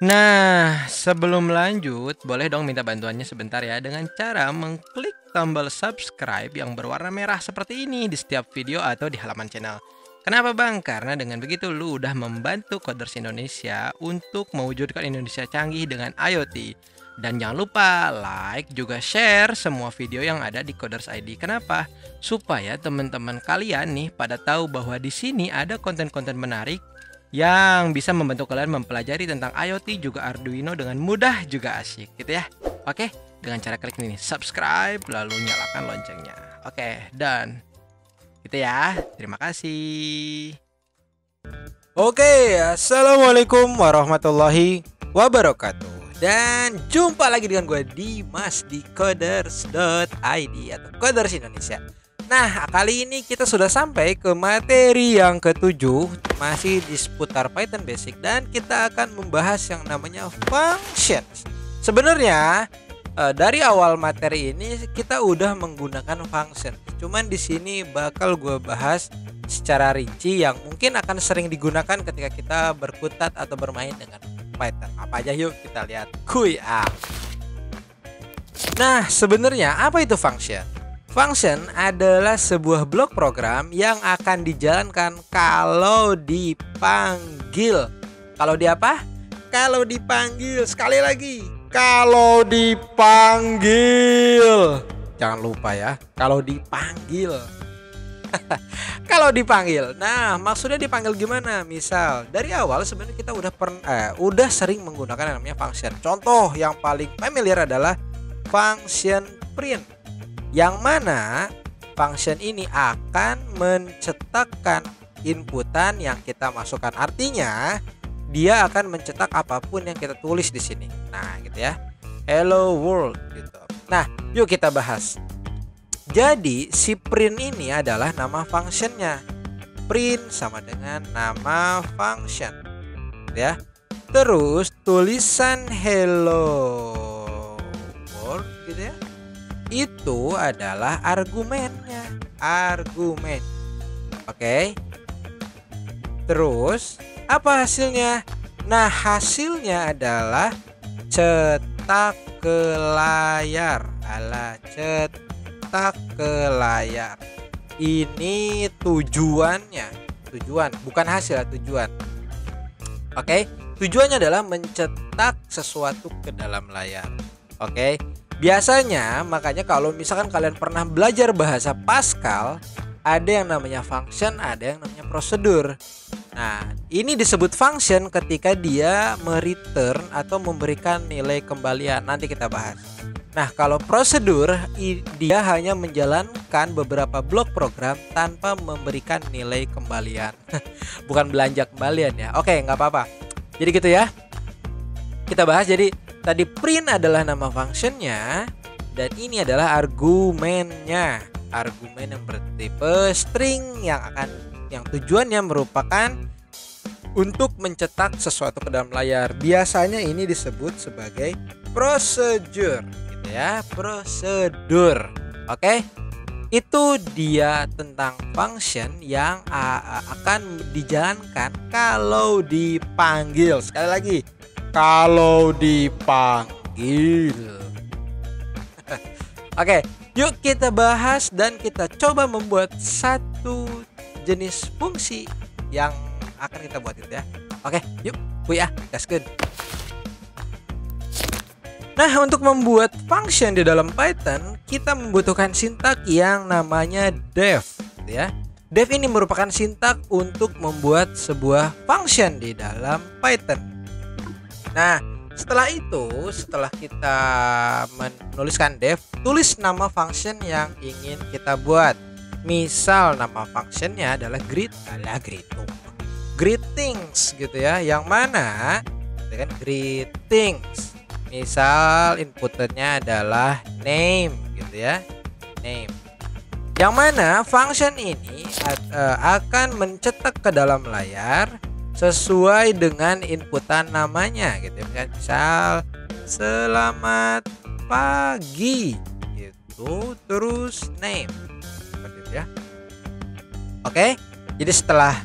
Nah, sebelum lanjut, boleh dong minta bantuannya sebentar ya dengan cara mengklik tombol subscribe yang berwarna merah seperti ini di setiap video atau di halaman channel. Kenapa bang? Karena dengan begitu lu udah membantu Coders Indonesia untuk mewujudkan Indonesia canggih dengan IoT. Dan jangan lupa like juga share semua video yang ada di Coders ID. Kenapa? Supaya teman-teman kalian nih pada tahu bahwa di sini ada konten-konten menarik yang bisa membantu kalian mempelajari tentang IoT juga Arduino dengan mudah juga asyik gitu ya. Oke, dengan cara klik ini subscribe lalu nyalakan loncengnya. Oke, dan gitu ya. Terima kasih. Oke, assalamualaikum warahmatullahi wabarakatuh. Dan jumpa lagi dengan gue Dimas di Coders.id atau Coders Indonesia. Nah, kali ini kita sudah sampai ke materi yang ketujuh, masih di seputar Python Basic, dan kita akan membahas yang namanya functions. Sebenarnya dari awal materi ini kita udah menggunakan function. Cuman di sini bakal gue bahas secara rinci yang mungkin akan sering digunakan ketika kita berkutat atau bermain dengan Python. Apa aja yuk kita lihat. Nah, sebenarnya apa itu function? Function adalah sebuah blok program yang akan dijalankan kalau dipanggil. Kalau di apa? Kalau dipanggil. Sekali lagi. Kalau dipanggil. Jangan lupa ya. Kalau dipanggil. Kalau dipanggil. Nah, maksudnya dipanggil gimana? Misal dari awal sebenarnya kita udah sering menggunakan yang namanya function. Contoh yang paling familiar adalah function print, yang mana function ini akan mencetakkan inputan yang kita masukkan. Artinya dia akan mencetak apapun yang kita tulis di sini. Nah, gitu ya. Hello world gitu. Nah, yuk kita bahas. Jadi si print ini adalah nama functionnya. Print sama dengan nama function, ya. Terus tulisan hello world gitu ya, itu adalah argumennya. Argumen. Oke. Terus apa hasilnya? Nah, hasilnya adalah cetak ke layar. Cetak ke layar. Ini tujuannya. Tujuan, bukan hasil, tujuan. Oke. Tujuannya adalah mencetak sesuatu ke dalam layar. Oke. Biasanya makanya kalau misalkan kalian pernah belajar bahasa Pascal, ada yang namanya function, ada yang namanya prosedur. Nah, ini disebut function ketika dia mereturn atau memberikan nilai kembalian. Nanti kita bahas. Nah, kalau prosedur dia hanya menjalankan beberapa blok program tanpa memberikan nilai kembalian. Bukan belanja kembalian ya. Oke, nggak apa-apa. Jadi gitu ya. Kita bahas. Jadi tadi print adalah nama functionnya, dan ini adalah argumennya. Argumen yang bertipe string yang tujuannya merupakan untuk mencetak sesuatu ke dalam layar. Biasanya ini disebut sebagai prosedur, gitu ya, prosedur. Oke. Itu dia tentang function yang akan dijalankan kalau dipanggil. Sekali lagi, kalau dipanggil. Oke, yuk kita bahas dan kita coba membuat satu jenis fungsi yang akan kita buat itu ya. Oke, yuk, gaskeun. Nah, untuk membuat function di dalam Python, kita membutuhkan sintak yang namanya def, ya. Def ini merupakan sintak untuk membuat sebuah function di dalam Python. Nah, setelah kita menuliskan def, tulis nama function yang ingin kita buat. Misal nama functionnya adalah greetings gitu ya, yang mana dengan greetings. Misal inputnya adalah name gitu ya, name. Yang mana function ini akan mencetak ke dalam layar sesuai dengan inputan namanya gitu. Misal selamat pagi gitu, terus name seperti itu ya. Oke. Jadi setelah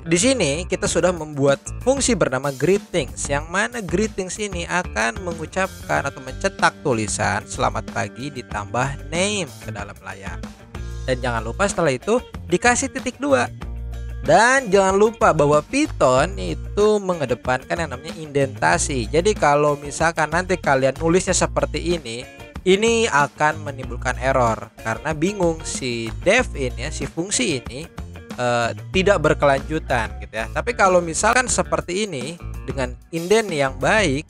Di sini kita sudah membuat fungsi bernama greetings, yang mana greetings ini akan mengucapkan atau mencetak tulisan selamat pagi ditambah name ke dalam layar. Dan jangan lupa setelah itu dikasih titik 2. Dan jangan lupa bahwa Python itu mengedepankan yang namanya indentasi. Jadi kalau misalkan nanti kalian nulisnya seperti ini akan menimbulkan error karena bingung si def ini, si fungsi ini tidak berkelanjutan gitu ya. Tapi kalau misalkan seperti ini dengan indent yang baik,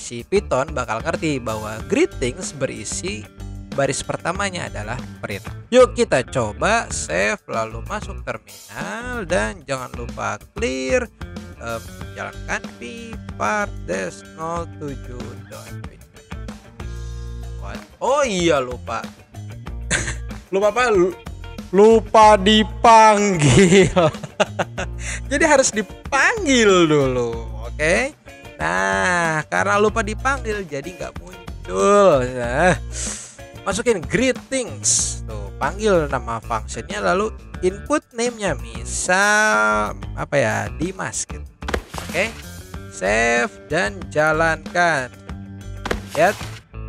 si Python bakal ngerti bahwa greetings berisi baris pertamanya adalah print. Yuk kita coba save lalu masuk terminal dan jangan lupa clear, jalankan p_part_07.py. Oh iya lupa. Lupa apa? Lupa dipanggil. Jadi harus dipanggil dulu, oke? Nah, karena lupa dipanggil jadi nggak muncul. Nah, masukin greetings, tuh panggil nama functionnya lalu input name-nya misal apa ya, Dimas gitu. Oke, save dan jalankan. Lihat,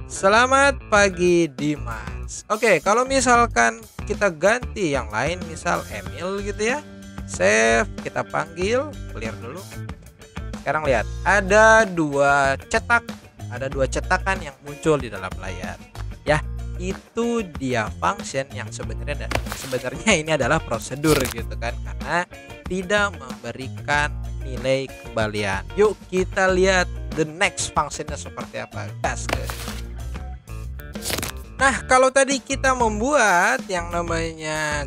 selamat pagi Dimas. Oke, kalau misalkan kita ganti yang lain, misal Emil gitu ya, save, kita panggil, clear dulu. Sekarang lihat, ada dua cetakan yang muncul di dalam layar. Ya, itu dia function yang sebenarnya ini adalah prosedur gitu kan, karena tidak memberikan nilai kembalian. Yuk kita lihat the next functionnya seperti apa. Nah, kalau tadi kita membuat yang namanya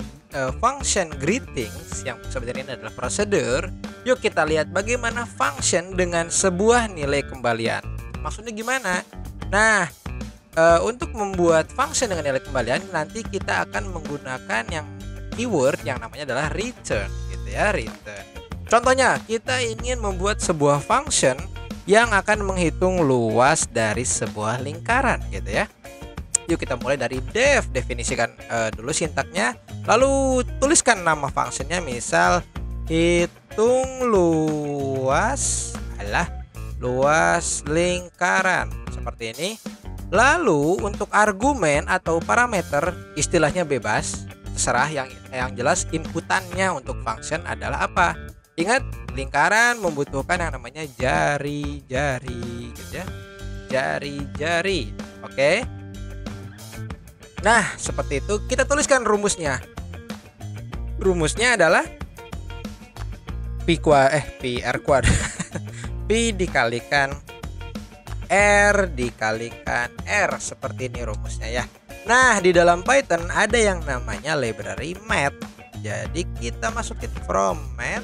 function greetings yang sebenarnya adalah prosedur, yuk kita lihat bagaimana function dengan sebuah nilai kembalian. Maksudnya gimana? Nah, untuk membuat function dengan nilai kembalian nanti kita akan menggunakan yang keyword yang namanya adalah return gitu ya, return. Contohnya, kita ingin membuat sebuah function yang akan menghitung luas dari sebuah lingkaran gitu ya. Yuk kita mulai dari definisikan dulu sintaknya, lalu tuliskan nama functionnya, misal hitung luas lingkaran seperti ini. Lalu untuk argumen atau parameter istilahnya bebas, terserah, yang jelas inputannya untuk function adalah apa. Ingat, lingkaran membutuhkan yang namanya jari-jari gitu ya. Jari-jari. Oke. Nah, seperti itu kita tuliskan rumusnya. Rumusnya adalah P dikalikan R dikalikan R, seperti ini rumusnya ya. Nah, di dalam Python ada yang namanya library math. Jadi kita masukin from math,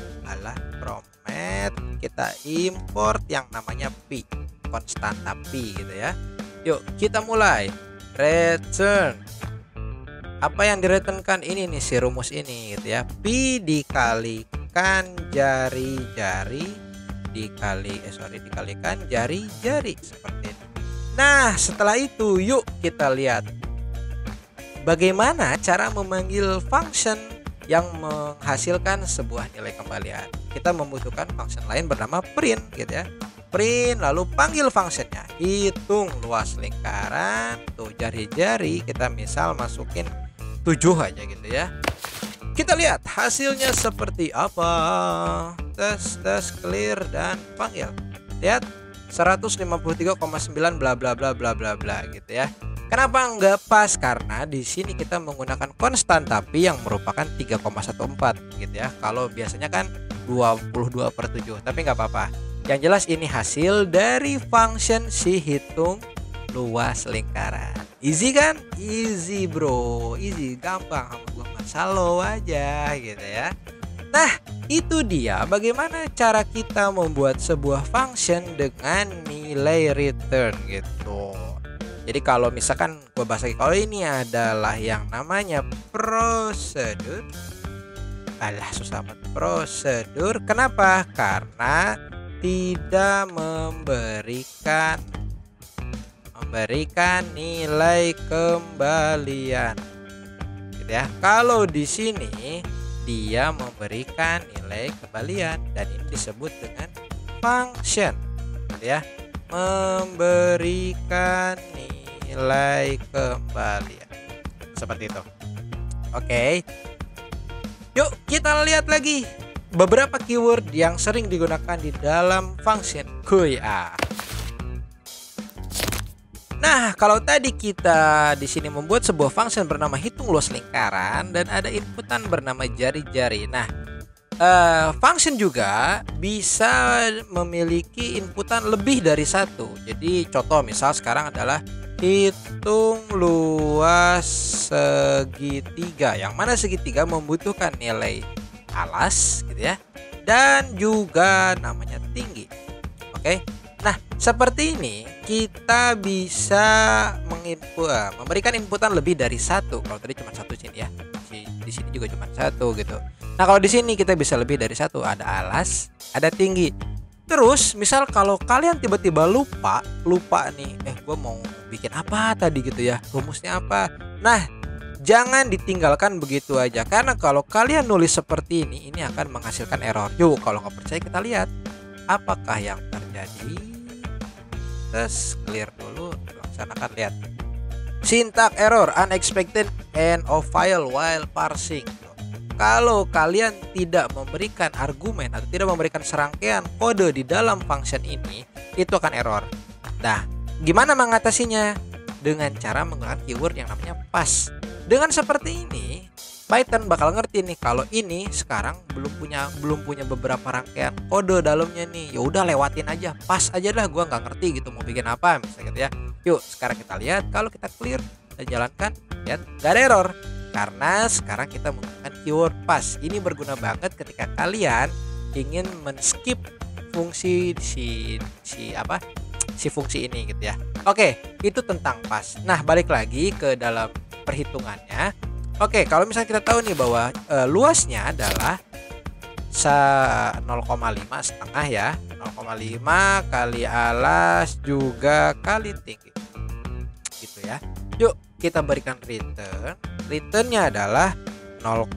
kita import yang namanya P, konstanta P gitu ya. Yuk kita mulai. Return. Apa yang direturnkan ini nih, si rumus ini gitu ya. P dikalikan jari-jari dikalikan jari-jari seperti ini. Nah, setelah itu yuk kita lihat bagaimana cara memanggil function yang menghasilkan sebuah nilai kembalian. Kita membutuhkan function lain bernama print gitu ya. Print lalu panggil functionnya, hitung luas lingkaran, tuh jari-jari kita misal masukin 7 aja gitu ya. Kita lihat hasilnya seperti apa. Tes clear dan panggil. Lihat 153,9 bla bla bla bla bla bla gitu ya. Kenapa nggak pas? Karena di sini kita menggunakan konstanta P yang merupakan 3,14 gitu ya. Kalau biasanya kan 22/7, tapi nggak apa-apa. Yang jelas ini hasil dari function si hitung luas lingkaran. Easy kan? Easy bro, easy, gampang, sama gua masalo aja gitu ya. Nah, itu dia bagaimana cara kita membuat sebuah function dengan nilai return gitu. Jadi kalau misalkan gue bahas lagi, kalau ini adalah yang namanya prosedur. Alah, susah banget. Prosedur. Kenapa? Karena tidak memberikan nilai kembalian gitu ya. Kalau di sini dia memberikan nilai kembalian dan ini disebut dengan function, gitu ya. Memberikan nilai kembalian. Seperti itu. Oke. Yuk kita lihat lagi beberapa keyword yang sering digunakan di dalam function QA. Nah, kalau tadi kita di sini membuat sebuah function bernama hitung luas lingkaran dan ada inputan bernama jari-jari. Nah, function juga bisa memiliki inputan lebih dari satu. Jadi contoh misal sekarang adalah hitung luas segitiga, yang mana segitiga membutuhkan nilai alas gitu ya, dan juga namanya tinggi. Oke. Nah, seperti ini kita bisa memberikan inputan lebih dari satu. Kalau tadi cuma satu sini ya, di sini juga cuma satu gitu. Nah, kalau di sini kita bisa lebih dari satu, ada alas, ada tinggi. Terus misal kalau kalian tiba-tiba lupa nih, gue mau bikin apa tadi gitu ya, rumusnya apa. Nah, jangan ditinggalkan begitu aja, karena kalau kalian nulis seperti ini akan menghasilkan error. Yuk, kalau nggak percaya kita lihat apakah yang terjadi. Terus clear dulu, laksanakan, lihat. Syntax error, unexpected end of file while parsing. Kalau kalian tidak memberikan argumen atau tidak memberikan serangkaian kode di dalam function ini, itu akan error. Nah, gimana mengatasinya? Dengan cara menggunakan keyword yang namanya pass. Dengan seperti ini, Python bakal ngerti nih kalau ini sekarang belum punya beberapa rangkaian kode dalamnya nih. Ya udah lewatin aja, pass aja lah, gua nggak ngerti gitu mau bikin apa misalnya gitu ya. Yuk, sekarang kita lihat kalau kita clear dan jalankan, lihat nggak ada error. Karena sekarang kita menggunakan keyword pass. Ini berguna banget ketika kalian ingin men-skip fungsi si fungsi ini gitu ya. Oke, itu tentang pass. Nah, balik lagi ke dalam perhitungannya. Oke, kalau misalnya kita tahu nih bahwa luasnya adalah 0,5 setengah ya. 0,5 kali alas juga kali tinggi. Gitu ya. Yuk, kita berikan return. Returnnya adalah 0,5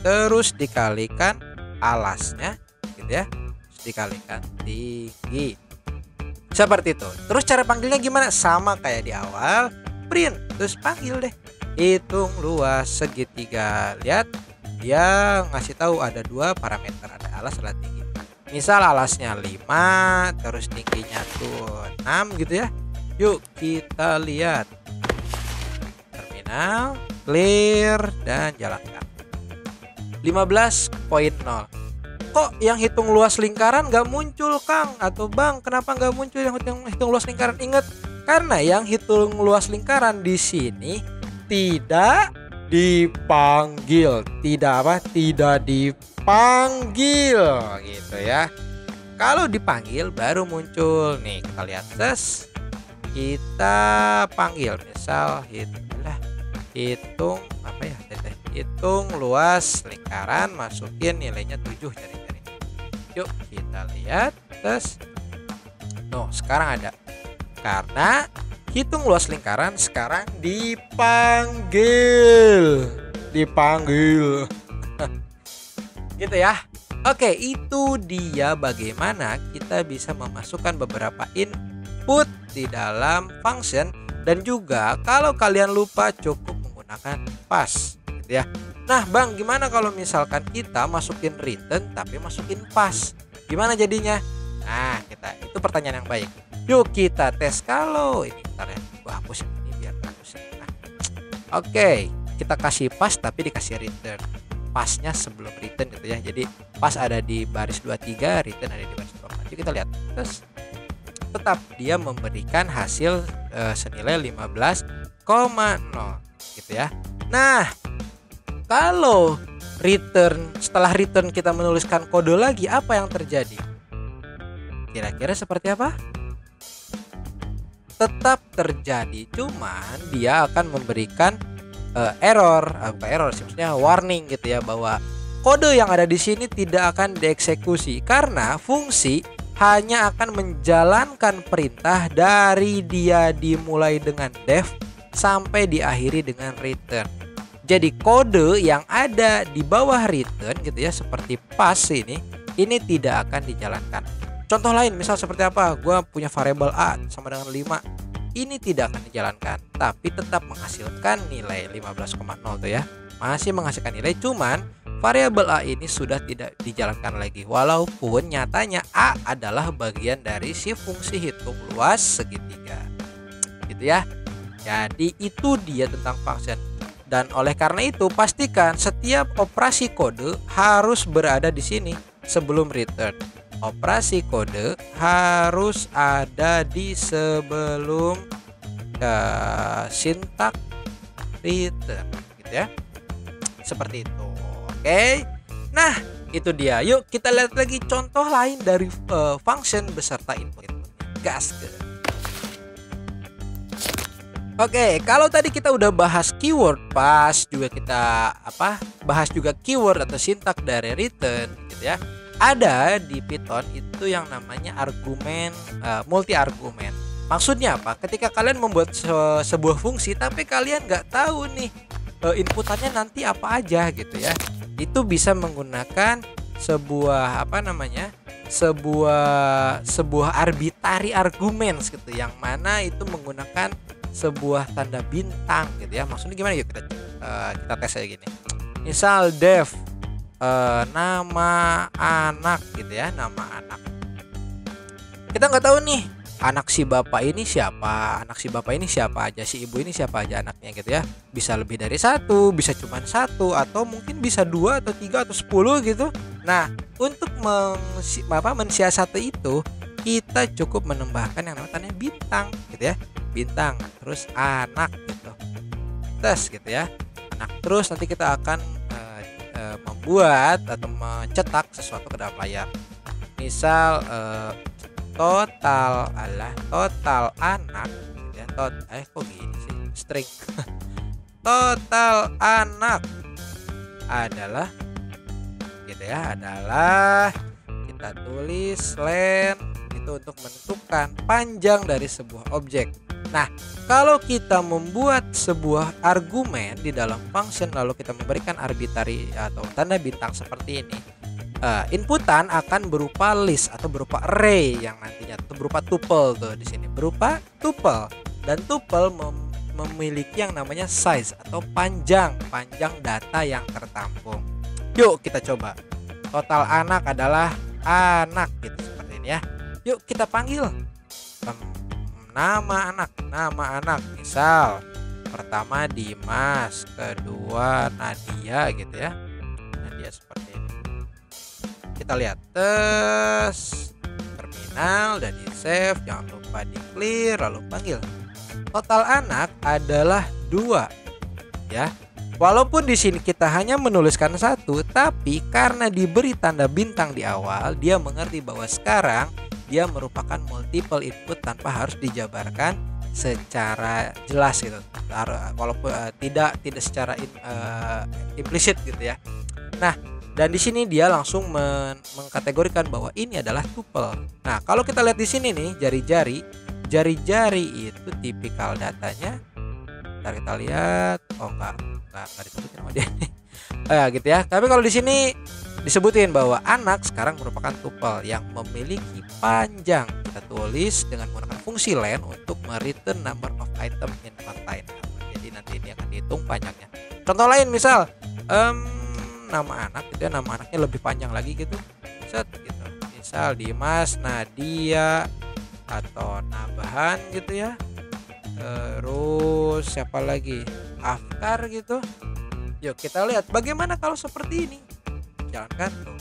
terus dikalikan alasnya gitu ya, terus dikalikan tinggi, seperti itu. Terus cara panggilnya gimana? Sama kayak di awal, print terus panggil deh hitung luas segitiga. Lihat, dia ngasih tahu ada dua parameter, ada alas, ada tinggi. Misal alasnya 5 terus tingginya tuh 6 gitu ya. Yuk kita lihat. Terminal, clear, dan jalankan. 15.0. Kok yang hitung luas lingkaran nggak muncul, Kang? Atau Bang, kenapa nggak muncul yang hitung luas lingkaran? Ingat, karena yang hitung luas lingkaran di sini tidak dipanggil. Tidak dipanggil gitu ya. Kalau dipanggil baru muncul. Nih, kita lihat tes. Kita panggil misal hitung apa ya, hitung luas lingkaran, masukin nilainya 7 jari-jari. Yuk kita lihat tes. Sekarang ada, karena hitung luas lingkaran sekarang dipanggil gitu ya. Oke, itu dia bagaimana kita bisa memasukkan beberapa input di dalam function. Dan juga kalau kalian lupa cukup menggunakan pass gitu ya. Nah, Bang, gimana kalau misalkan kita masukin return tapi masukin pass? Gimana jadinya? Nah, itu pertanyaan yang baik. Yuk kita tes. Kalau ini, bentar ya, gua hapus ini biar hapus. Nah, oke, kita kasih pass tapi dikasih return. Passnya sebelum return gitu ya. Jadi pass ada di baris 23, return ada di baris 24. Yuk kita lihat. Terus tetap dia memberikan hasil senilai 15,0 gitu ya. Nah, kalau setelah return kita menuliskan kode lagi, apa yang terjadi? Kira-kira seperti apa? Tetap terjadi, cuman dia akan memberikan maksudnya warning gitu ya, bahwa kode yang ada di sini tidak akan dieksekusi karena fungsi hanya akan menjalankan perintah dari dia dimulai dengan def sampai diakhiri dengan return. Jadi kode yang ada di bawah return gitu ya, seperti pass ini tidak akan dijalankan. Contoh lain misal seperti apa? Gua punya variabel A sama dengan 5. Ini tidak akan dijalankan, tapi tetap menghasilkan nilai 15,0 tuh ya. Masih menghasilkan nilai, cuman variabel A ini sudah tidak dijalankan lagi, walaupun nyatanya A adalah bagian dari si fungsi hitung luas segitiga. Gitu ya. Jadi itu dia tentang function. Dan oleh karena itu pastikan setiap operasi kode harus berada di sini sebelum return. Operasi kode harus ada di sebelum sintak return gitu ya. Seperti itu. Oke. Nah, itu dia. Yuk kita lihat lagi contoh lain dari function beserta input. Gas ke. Oke, kalau tadi kita udah bahas keyword pass, juga kita bahas juga keyword atau sintak dari return gitu ya. Ada di Python itu yang namanya argumen multi argumen. Maksudnya apa? Ketika kalian membuat sebuah fungsi tapi kalian nggak tahu nih inputannya nanti apa aja gitu ya. Itu bisa menggunakan sebuah sebuah arbitrary arguments gitu, yang mana itu menggunakan sebuah tanda bintang gitu ya. Maksudnya gimana ya, kita tes aja gini. Misal def nama anak gitu ya, nama anak. Kita nggak tahu nih anak si bapak ini siapa, aja, si ibu ini siapa aja anaknya gitu ya. Bisa lebih dari satu, bisa cuma satu, atau mungkin bisa 2 atau 3 atau 10 gitu. Nah, untuk mensiasati itu, kita cukup menambahkan yang namanya bintang gitu ya. Bintang terus anak gitu, tes gitu ya, anak. Terus nanti kita akan membuat atau mencetak sesuatu ke dalam layar. Misal total anak gitu ya, kok gini sih string total anak adalah gitu ya, adalah kita tulis len itu untuk menentukan panjang dari sebuah objek. Nah, kalau kita membuat sebuah argumen di dalam function lalu kita memberikan arbitrary atau tanda bintang seperti ini, inputan akan berupa list atau berupa array yang nantinya atau berupa tuple tuh di sini, berupa tuple, dan tuple memiliki yang namanya size atau panjang data yang tertampung. Yuk kita coba. Total anak adalah anak gitu seperti ini ya. Yuk kita panggil nama anak misal pertama Dimas, kedua Nadia gitu ya, Nadia seperti ini. Kita lihat tes terminal dan di save, jangan lupa di clear lalu panggil. Total anak adalah 2 ya. Walaupun di sini kita hanya menuliskan 1, tapi karena diberi tanda bintang di awal, dia mengerti bahwa sekarang dia merupakan multiple input tanpa harus dijabarkan secara jelas gitu, walaupun tidak secara implisit gitu ya. Nah, dan di sini dia langsung mengkategorikan bahwa ini adalah tuple. Nah, kalau kita lihat di sini nih jari-jari itu tipikal datanya. Ntar kita lihat, enggak disebutin sama dia nih. Gitu ya. Tapi kalau di sini disebutin bahwa anak sekarang merupakan tuple yang memiliki panjang. Kita tulis dengan menggunakan fungsi len untuk mereturn number of item in container. Jadi nanti ini akan dihitung panjangnya. Contoh lain misal nama anak gitu ya, nama anaknya lebih panjang lagi gitu. Set gitu. Misal Dimas, Nadia atau Nabahan gitu ya. Terus siapa lagi? Afkar gitu. Yuk kita lihat bagaimana kalau seperti ini. Jalankan tuh.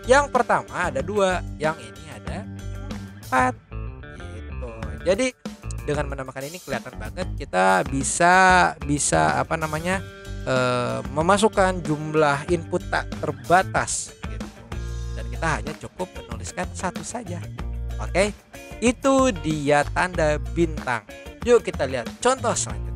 Yang pertama ada 2, yang ini ada 4 gitu. Jadi dengan menambahkan ini kelihatan banget kita bisa memasukkan jumlah input tak terbatas gitu. Dan kita hanya cukup menuliskan 1 saja. Oke? Itu dia tanda bintang. Yuk kita lihat contoh selanjutnya.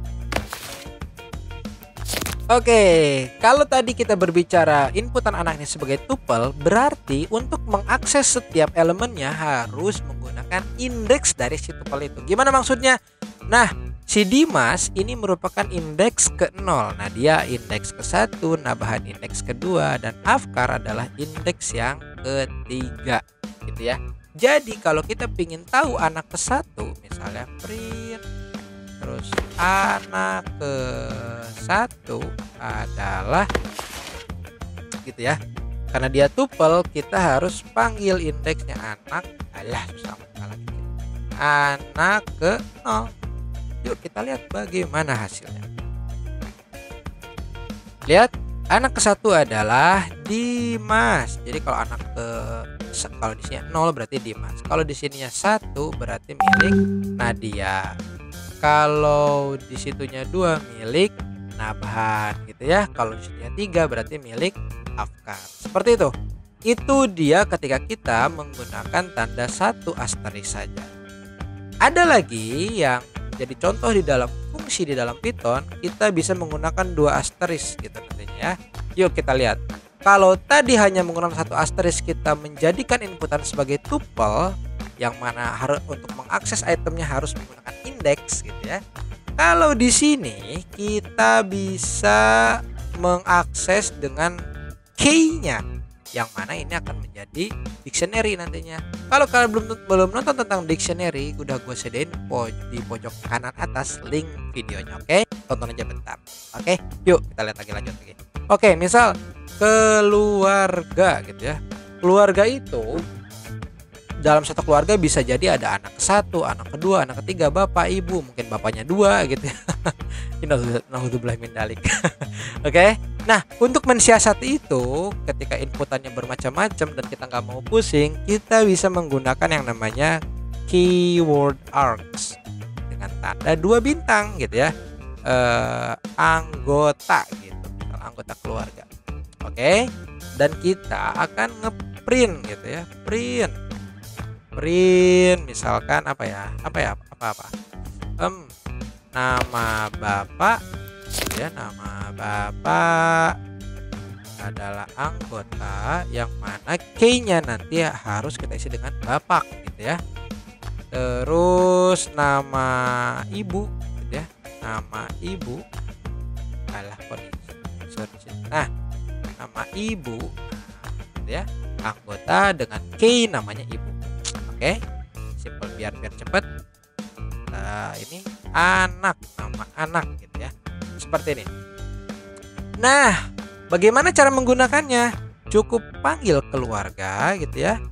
Oke, kalau tadi kita berbicara inputan anaknya sebagai tuple, berarti untuk mengakses setiap elemennya harus menggunakan indeks dari si tuple itu. Gimana maksudnya? Nah, Si Dimas ini merupakan indeks ke-0. Nah, dia indeks ke-1, Nabahan indeks ke-2, dan Afkar adalah indeks yang ketiga, gitu ya. Jadi kalau kita ingin tahu anak ke-1, misalnya print, terus anak ke-1 adalah gitu ya. Karena dia tuple, kita harus panggil indeksnya anak. Alah, susah banget gitu. Anak ke-0. Yuk kita lihat bagaimana hasilnya. Lihat, anak ke-1 adalah Dimas. Jadi kalau kalau di sini 0 berarti Dimas. Kalau di sininya 1 berarti milik Nadia. Kalau di situnya 2 milik Nabahan gitu ya. Kalau di situnya 3 berarti milik Afkar. Seperti itu. Itu dia ketika kita menggunakan tanda 1 asterisk saja. Ada lagi yang jadi contoh di dalam fungsi di dalam Python, kita bisa menggunakan 2 asterisk gitu nantinya ya. Yuk kita lihat. Kalau tadi hanya menggunakan 1 asterisk, kita menjadikan inputan sebagai tuple, yang mana harus untuk mengakses itemnya harus menggunakan indeks gitu ya. Kalau di sini kita bisa mengakses dengan key-nya, yang mana ini akan menjadi dictionary nantinya. Kalau kalian belum nonton tentang dictionary, udah gue sediain di pojok kanan atas link videonya. Oke, tonton aja bentar. Oke, yuk kita lihat lagi, lanjut lagi. Oke, misal keluarga gitu ya. Keluarga itu dalam satu keluarga bisa jadi ada anak ke-1, anak ke-2, anak ke-3, bapak, ibu, mungkin bapaknya 2 gitu ya. Naudzubillah min dzalik. Oke. Nah, untuk mensiasati itu, ketika inputannya bermacam-macam dan kita nggak mau pusing, kita bisa menggunakan yang namanya keyword args dengan tanda 2 bintang gitu ya. Anggota gitu, anggota keluarga. Oke. Dan kita akan ngeprint gitu ya, print misalkan apa nama bapak ya, nama bapak adalah anggota, yang mana key-nya nanti harus kita isi dengan bapak gitu ya. Terus nama ibu gitu ya, nama ibu nah nama ibu gitu ya, anggota dengan key namanya ibu. Oke, simple biar cepet. Nah, ini anak, nama anak gitu ya, seperti ini. Nah, bagaimana cara menggunakannya? Cukup panggil keluarga gitu ya,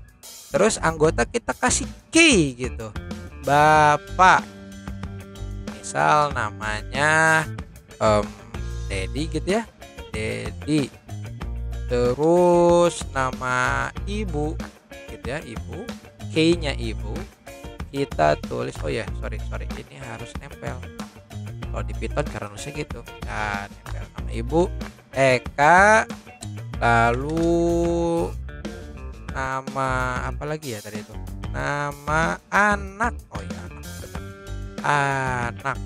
terus anggota kita kasih key gitu, bapak, misal namanya Dedi gitu ya, Dedi. Terus nama ibu gitu ya, ibu, key-nya ibu kita tulis, oh ya sorry ini harus nempel. Kalau di Python cara nulisnya gitu ya, nempel nama ibu Eka, lalu nama apa lagi ya tadi itu, nama anak, oh ya anak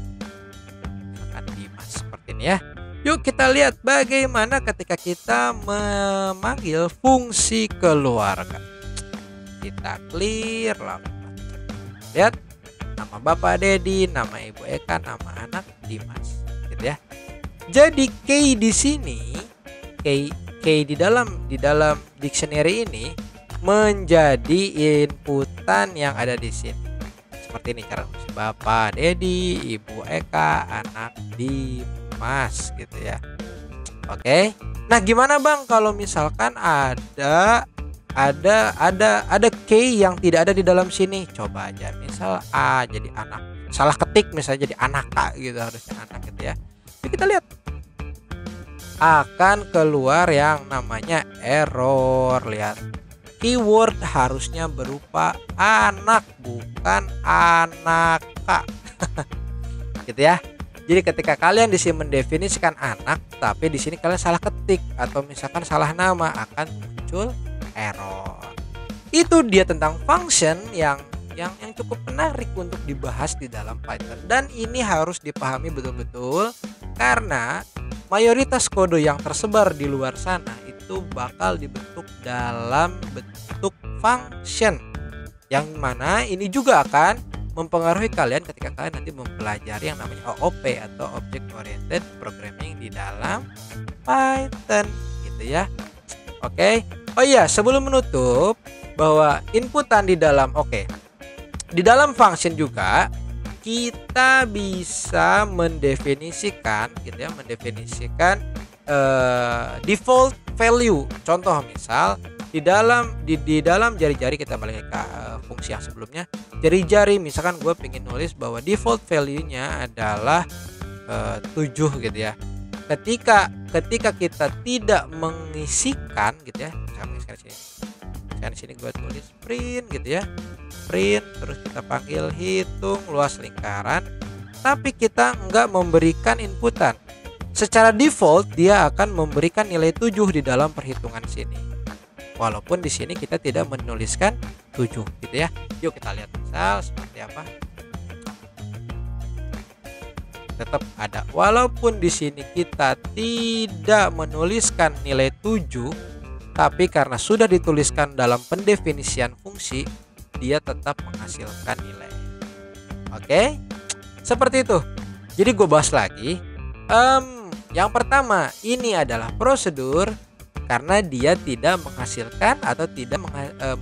akan Dimas, seperti ini ya. Yuk kita lihat bagaimana ketika kita memanggil fungsi keluarga. Kita clear, lalu lihat nama bapak Dedi, nama ibu Eka, nama anak Dimas gitu ya. Jadi key di sini, key di dalam dictionary ini menjadi inputan yang ada di sini. Seperti ini cara nulis, bapak Dedi, ibu Eka, anak Dimas gitu ya. Oke. Nah, gimana Bang kalau misalkan ada key yang tidak ada di dalam sini? Coba aja, misal A jadi anak, salah ketik misalnya jadi anak A gitu, harusnya anak gitu ya. Jadi kita lihat akan keluar yang namanya error. Lihat, keyword harusnya berupa anak, bukan anak K. Gitu ya. Jadi ketika kalian di sini mendefinisikan anak, tapi di sini kalian salah ketik atau misalkan salah nama, akan muncul error. Itu dia tentang function yang cukup menarik untuk dibahas di dalam Python, dan ini harus dipahami betul-betul karena mayoritas kode yang tersebar di luar sana itu bakal dibentuk dalam bentuk function, yang mana ini juga akan mempengaruhi kalian ketika kalian nanti mempelajari yang namanya OOP atau Object Oriented Programming di dalam Python gitu ya. Oke. Oh iya, sebelum menutup bahwa inputan di dalam di dalam function juga kita bisa mendefinisikan gitu ya, default value. Contoh misal di dalam jari-jari, kita balik ke fungsi yang sebelumnya. Jari-jari misalkan gue pengen nulis bahwa default value-nya adalah 7 gitu ya. Ketika kita tidak mengisikan gitu ya, misalkan di sini gue tulis print gitu ya, print, terus kita panggil hitung luas lingkaran, tapi kita enggak memberikan inputan. Secara default dia akan memberikan nilai 7 di dalam perhitungan sini, walaupun di sini kita tidak menuliskan 7 gitu ya. Yuk kita lihat misal seperti apa. Tetap ada, walaupun di sini kita tidak menuliskan nilai 7, tapi karena sudah dituliskan dalam pendefinisian fungsi, dia tetap menghasilkan nilai. Oke, seperti itu. Jadi gue bahas lagi. Yang pertama, ini adalah prosedur karena dia tidak menghasilkan atau tidak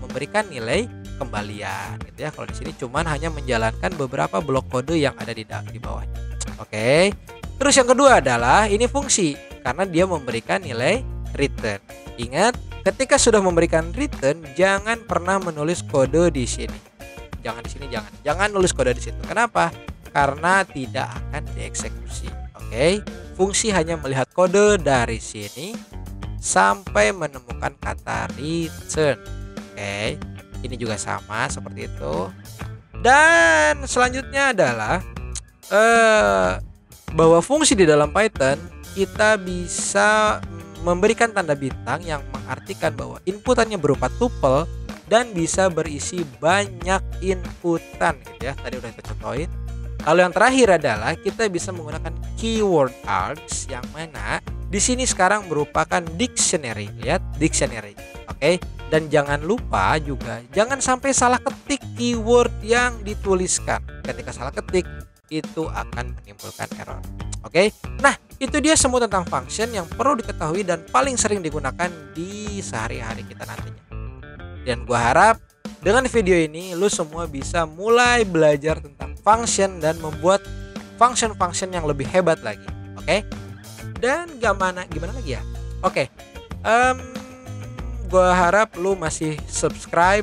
memberikan nilai kembalian gitu ya. Kalau di sini cuman hanya menjalankan beberapa blok kode yang ada di bawahnya. Oke. Terus yang kedua adalah ini fungsi karena dia memberikan nilai return. Ingat, ketika sudah memberikan return, jangan pernah menulis kode di sini. Jangan di sini, jangan nulis kode di situ. Kenapa? Karena tidak akan dieksekusi. Oke. Fungsi hanya melihat kode dari sini sampai menemukan kata return. Oke. Ini juga sama seperti itu. Dan selanjutnya adalah bahwa fungsi di dalam Python kita bisa memberikan tanda bintang yang mengartikan bahwa inputannya berupa tuple dan bisa berisi banyak inputan gitu ya. Tadi udah kita contohin. Lalu yang terakhir adalah kita bisa menggunakan keyword args yang mana di sini sekarang merupakan dictionary. Lihat, dictionary. Oke. Dan jangan lupa juga jangan sampai salah ketik keyword yang dituliskan. Ketika salah ketik itu akan menimbulkan error. Oke. Nah, itu dia semua tentang function yang perlu diketahui dan paling sering digunakan di sehari-hari kita nantinya. Dan gua harap dengan video ini lu semua bisa mulai belajar tentang function dan membuat function-function yang lebih hebat lagi. Oke. Dan gimana lagi ya? Oke. Gua harap lu masih subscribe.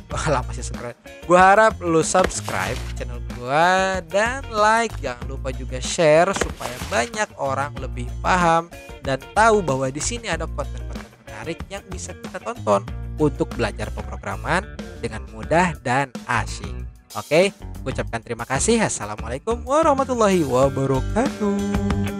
Gua harap lu subscribe channel gua dan like. Jangan lupa juga share supaya banyak orang lebih paham dan tahu bahwa di sini ada konten-konten menarik yang bisa kita tonton untuk belajar pemrograman dengan mudah dan asyik. Oke, ucapkan terima kasih. Assalamualaikum warahmatullahi wabarakatuh.